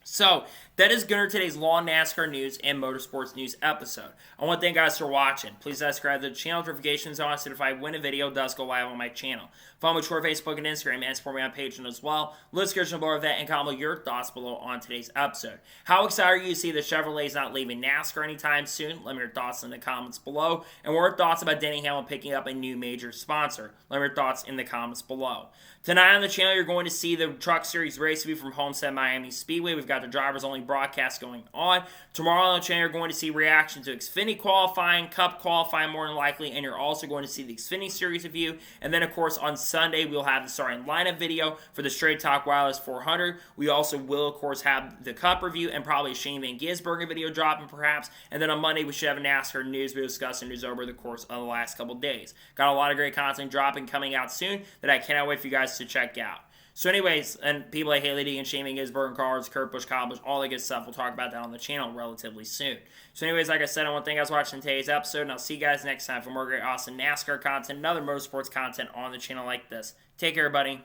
So, that is going to today's Law NASCAR News and Motorsports News episode. I want to thank you guys for watching. Please subscribe to the channel, notifications on, so if I win a video, it does go live on my channel. Follow me on Twitter, Facebook, and Instagram, and support me on Patreon as well. Let's get below of that and comment your thoughts below on today's episode. How excited are you to see that Chevrolet is not leaving NASCAR anytime soon? Let me know your thoughts in the comments below. And what are your thoughts about Denny Hamlin picking up a new major sponsor? Let me know your thoughts in the comments below. Tonight on the channel, you're going to see the Truck Series race review from Homestead Miami Speedway. We've got the drivers-only broadcast going on. Tomorrow on the channel, you're going to see reaction to Xfinity qualifying, Cup qualifying more than likely, and you're also going to see the Xfinity Series review. And then, of course, on Sunday, we'll have the starting lineup video for the Straight Talk Wireless 400. We also will, of course, have the Cup review and probably a Shane Van Gisbergen video dropping, perhaps. And then on Monday, we should have a NASCAR news video discussing news over the course of the last couple days. Got a lot of great content dropping coming out soon that I cannot wait for you guys to check out. So anyways, and people like Haley D and Shane Van Gisbergen, Cars, Kurt Busch, Kyle Busch, all that good stuff. We'll talk about that on the channel relatively soon. So anyways, like I said, I want to thank you guys for watching today's episode, and I'll see you guys next time for more great, awesome NASCAR content and other motorsports content on the channel like this. Take care, everybody.